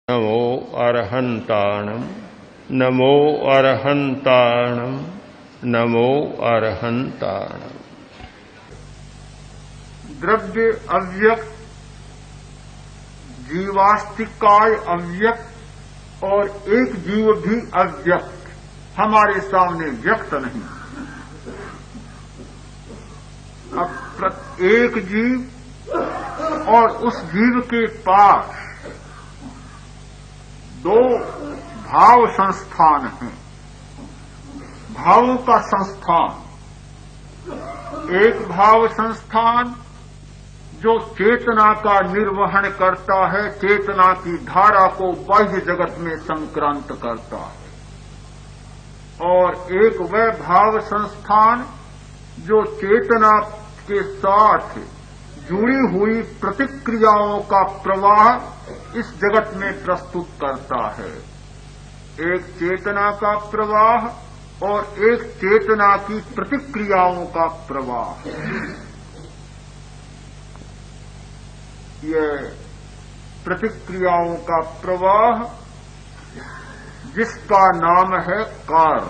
नमो अरहन्ताणं नमो अरहन्ताणं नमो अरहन्ताणं। द्रव्य अव्यक्त, जीवास्तिकाय अव्यक्त और एक जीव भी अव्यक्त हमारे सामने व्यक्त नहीं। अब प्रत्येक जीव और उस जीव के पास दो भाव संस्थान हैं। भावों का संस्थान, एक भाव संस्थान जो चेतना का निर्वहन करता है, चेतना की धारा को बाह्य जगत में संक्रांत करता है, और एक वह भाव संस्थान जो चेतना के साथ जुड़ी हुई प्रतिक्रियाओं का प्रवाह इस जगत में प्रस्तुत करता है। एक चेतना का प्रवाह और एक चेतना की प्रतिक्रियाओं का प्रवाह। यह प्रतिक्रियाओं का प्रवाह जिसका नाम है कारण,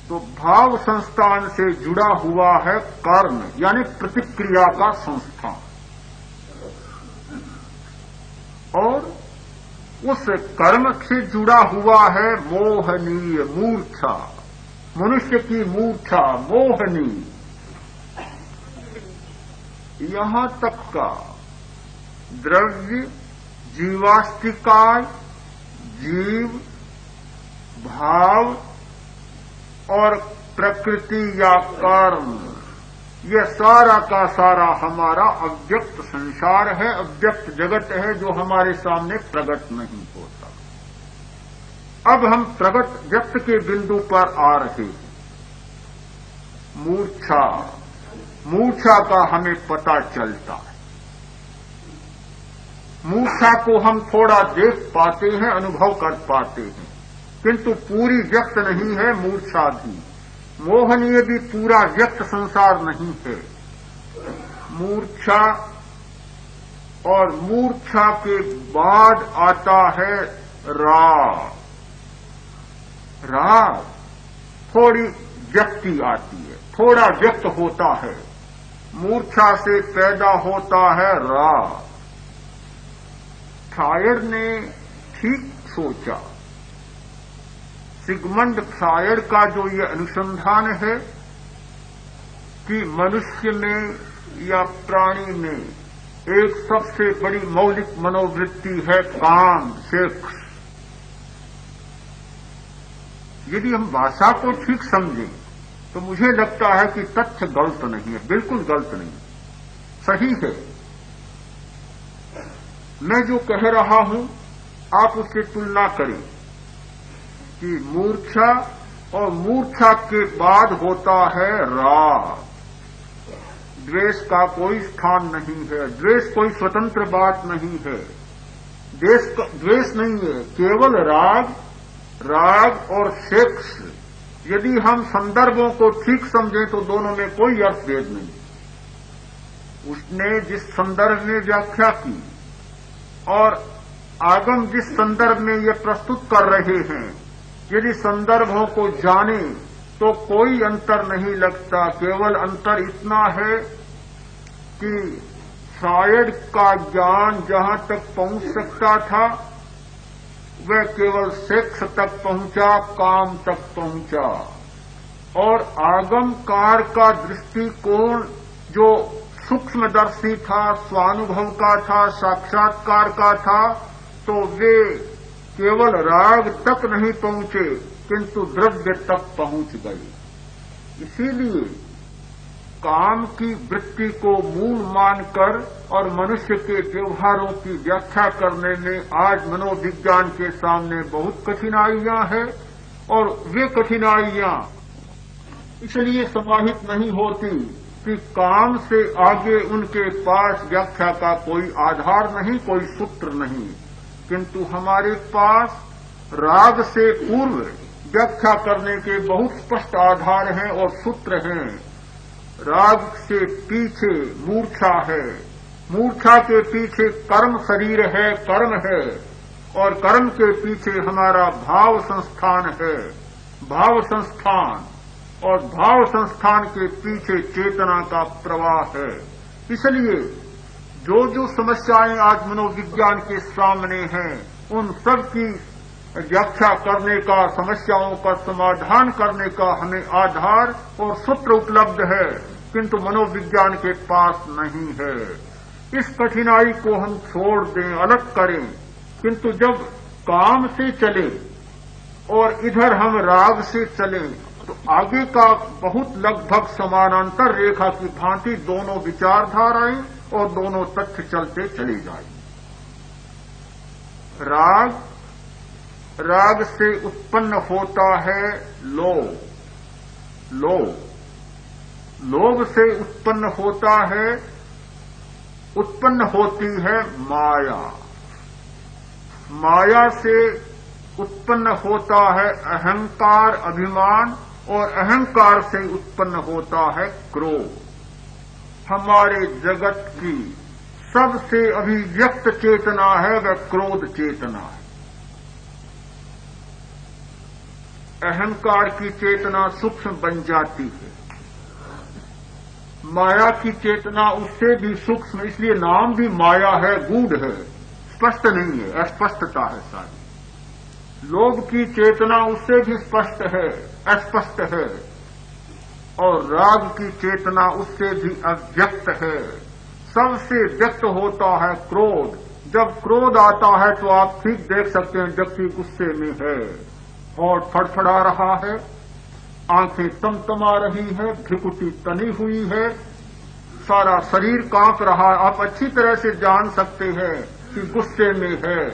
तो भाव संस्थान से जुड़ा हुआ है कर्म यानी प्रतिक्रिया का संस्थान, और उस कर्म से जुड़ा हुआ है मोहनीय मूर्छा, मनुष्य की मूर्छा मोहनीय। यहां तक का द्रव्य, जीवास्तिकाय, जीव, भाव और प्रकृति या कर्म, यह सारा का सारा हमारा अव्यक्त संसार है, अव्यक्त जगत है जो हमारे सामने प्रकट नहीं होता। अब हम प्रकट व्यक्त के बिंदु पर आ रहे हैं। मूर्छा, मूर्छा का हमें पता चलता है। मूर्छा को हम थोड़ा देख पाते हैं, अनुभव कर पाते हैं, किंतु पूरी व्यक्त नहीं है मूर्छा भी। मोहनीय भी पूरा व्यक्त संसार नहीं है। मूर्छा, और मूर्छा के बाद आता है राग। राग थोड़ी व्यक्ति आती है, थोड़ा व्यक्त होता है। मूर्छा से पैदा होता है राग। फ्रायड ने ठीक सोचा। सिगमंड फ्रायड का जो ये अनुसंधान है कि मनुष्य में या प्राणी में एक सबसे बड़ी मौलिक मनोवृत्ति है काम, सेक्स। यदि हम भाषा को ठीक समझें तो मुझे लगता है कि तथ्य गलत नहीं है, बिल्कुल गलत नहीं, सही है। मैं जो कह रहा हूं आप उससे तुलना करें कि मूर्छा, और मूर्छा के बाद होता है राग। द्वेष का कोई स्थान नहीं है, द्वेष कोई स्वतंत्र बात नहीं है, द्वेष नहीं है, केवल राग, राग और सेक्स। यदि हम संदर्भों को ठीक समझें तो दोनों में कोई अर्थभेद नहीं। उसने जिस संदर्भ में व्याख्या की और आगम जिस संदर्भ में ये प्रस्तुत कर रहे हैं, यदि संदर्भों को जाने तो कोई अंतर नहीं लगता। केवल अंतर इतना है कि फ्रायड का ज्ञान जहां तक पहुंच सकता था वह केवल सेक्स तक पहुंचा, काम तक पहुंचा, और आगमकार का दृष्टिकोण जो सूक्ष्मदर्शी था, स्वानुभव का था, साक्षात्कार का था, तो वे केवल राग तक नहीं पहुंचे किंतु द्रव्य तक पहुंच गए। इसीलिए काम की वृत्ति को मूल मानकर और मनुष्य के व्यवहारों की व्याख्या करने में आज मनोविज्ञान के सामने बहुत कठिनाइयां हैं, और वे कठिनाइयां इसलिए समाहित नहीं होती कि काम से आगे उनके पास व्याख्या का कोई आधार नहीं, कोई सूत्र नहीं, किंतु हमारे पास राग से पूर्व व्याख्या करने के बहुत स्पष्ट आधार हैं और सूत्र हैं। राग से पीछे मूर्छा है, मूर्छा के पीछे कर्म शरीर है, कर्म है, और कर्म के पीछे हमारा भाव संस्थान है, भाव संस्थान, और भाव संस्थान के पीछे चेतना का प्रवाह है। इसलिए जो जो समस्याएं आज मनोविज्ञान के सामने हैं, उन सब की व्याख्या करने का, समस्याओं का समाधान करने का हमें आधार और सूत्र उपलब्ध है, किंतु मनोविज्ञान के पास नहीं है। इस कठिनाई को हम छोड़ दें, अलग करें, किंतु जब काम से चले और इधर हम राग से चले तो आगे का बहुत लगभग समानांतर रेखा की भांति दोनों विचारधाराएं और दोनों तथ्य चलते चले जाए। राग से उत्पन्न होता है लोभ, लोभ से उत्पन्न होती है माया, माया से उत्पन्न होता है अहंकार, अभिमान, और अहंकार से उत्पन्न होता है क्रोध। हमारे जगत की सबसे अभिव्यक्त चेतना है वह क्रोध चेतना है। अहंकार की चेतना सूक्ष्म बन जाती है, माया की चेतना उससे भी सूक्ष्म, इसलिए नाम भी माया है, गूढ़ है, स्पष्ट नहीं है, अस्पष्टता है सारी। लोभ की चेतना उससे भी स्पष्ट है, अस्पष्ट है, और राग की चेतना उससे भी अव्यक्त है। सबसे व्यक्त होता है क्रोध। जब क्रोध आता है तो आप ठीक देख सकते हैं व्यक्ति गुस्से में है, होठ फड़फड़ा रहा है, आंखें तमतमा रही है, भ्रिकुटी तनी हुई है, सारा शरीर कांप रहा है। आप अच्छी तरह से जान सकते हैं कि गुस्से में है,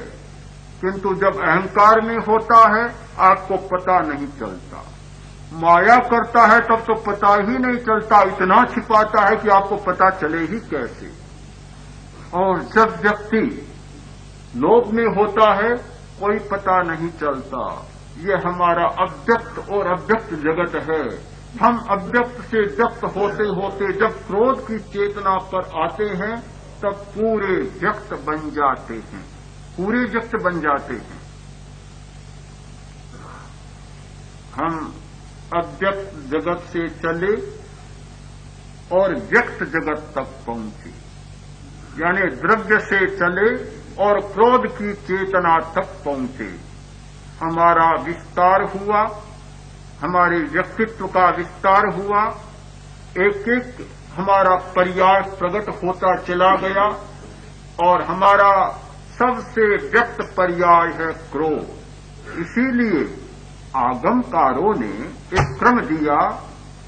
किंतु जब अहंकार में होता है आपको पता नहीं चलता। माया करता है तब तो पता ही नहीं चलता, इतना छिपाता है कि आपको पता चले ही कैसे। और जब व्यक्ति लोभ में होता है कोई पता नहीं चलता। ये हमारा अव्यक्त और अव्यक्त जगत है। हम अव्यक्त से व्यक्त होते होते जब क्रोध की चेतना पर आते हैं तब पूरे व्यक्त बन जाते हैं, पूरे व्यक्त बन जाते हैं। हम अव्यक्त जगत से चले और व्यक्त जगत तक पहुंचे, यानी द्रव्य से चले और क्रोध की चेतना तक पहुंचे। हमारा विस्तार हुआ, हमारे व्यक्तित्व का विस्तार हुआ, एक एक हमारा पर्याय प्रकट होता चला गया, और हमारा सबसे व्यक्त पर्याय है क्रोध। इसीलिए आगमकारों ने एक क्रम दिया,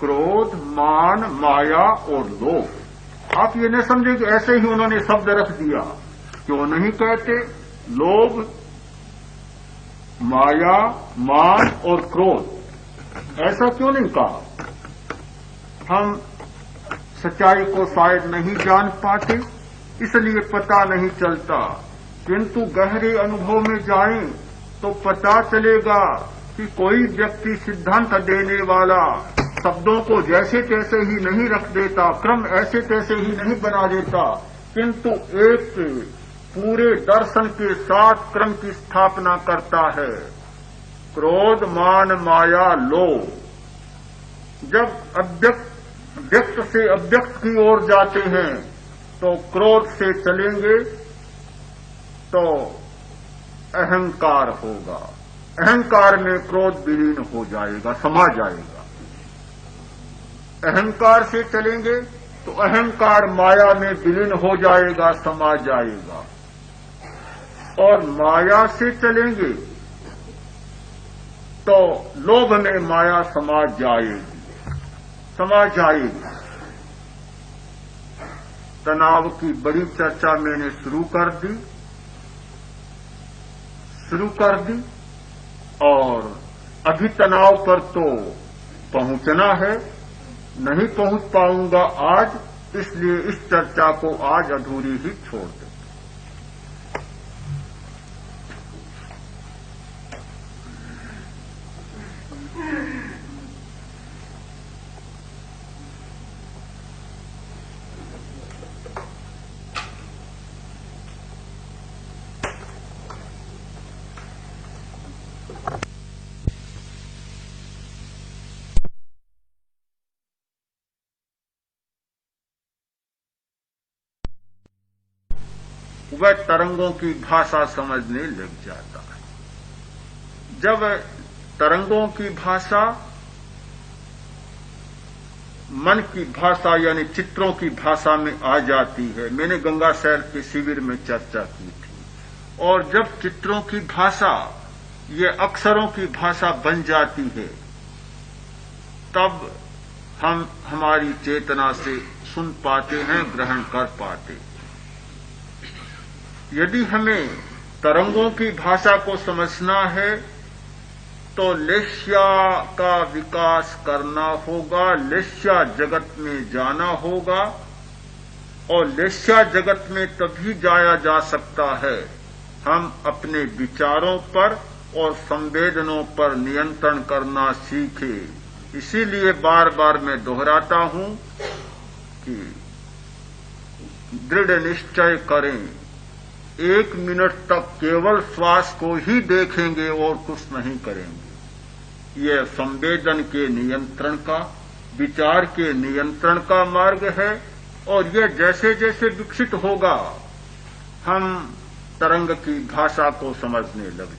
क्रोध, मान, माया और लोभ। आप ये न समझे कि ऐसे ही उन्होंने शब्द रख दिया, क्यों नहीं कहते लोभ, माया, मान और क्रोध, ऐसा क्यों नहीं कहा? हम सच्चाई को शायद नहीं जान पाते, इसलिए पता नहीं चलता, किंतु गहरे अनुभव में जाएं तो पता चलेगा कि कोई व्यक्ति सिद्धांत देने वाला शब्दों को जैसे तैसे ही नहीं रख देता, क्रम ऐसे तैसे ही नहीं बना देता, किंतु एक पूरे दर्शन के साथ क्रम की स्थापना करता है। क्रोध, मान, माया, लोभ। जब व्यक्त से अव्यक्त की ओर जाते हैं तो क्रोध से चलेंगे तो अहंकार होगा, अहंकार में क्रोध विलीन हो जाएगा, समा जाएगा। अहंकार से चलेंगे तो अहंकार माया में विलीन हो जाएगा, समा जाएगा। और माया से चलेंगे तो लोभ में माया समा जाएगी, समा जाएगी। तनाव की बड़ी चर्चा मैंने शुरू कर दी और अभी तनाव पर तो पहुंचना है, नहीं पहुंच पाऊंगा आज, इसलिए इस चर्चा को आज अधूरी ही छोड़ दें। वह तरंगों की भाषा समझने लग जाता है। जब तरंगों की भाषा मन की भाषा यानी चित्रों की भाषा में आ जाती है, मैंने गंगा शहर के शिविर में चर्चा की थी, और जब चित्रों की भाषा ये अक्षरों की भाषा बन जाती है, तब हम हमारी चेतना से सुन पाते हैं, ग्रहण कर पाते हैं। यदि हमें तरंगों की भाषा को समझना है तो लेस्या का विकास करना होगा, लेस्या जगत में जाना होगा, और लेस्या जगत में तभी जाया जा सकता है हम अपने विचारों पर और संवेदनों पर नियंत्रण करना सीखें। इसीलिए बार बार मैं दोहराता हूं कि दृढ़ निश्चय करें, 1 मिनट तक केवल श्वास को ही देखेंगे और कुछ नहीं करेंगे। यह संवेदन के नियंत्रण का, विचार के नियंत्रण का मार्ग है, और यह जैसे जैसे विकसित होगा हम तरंग की भाषा को समझने लगेंगे।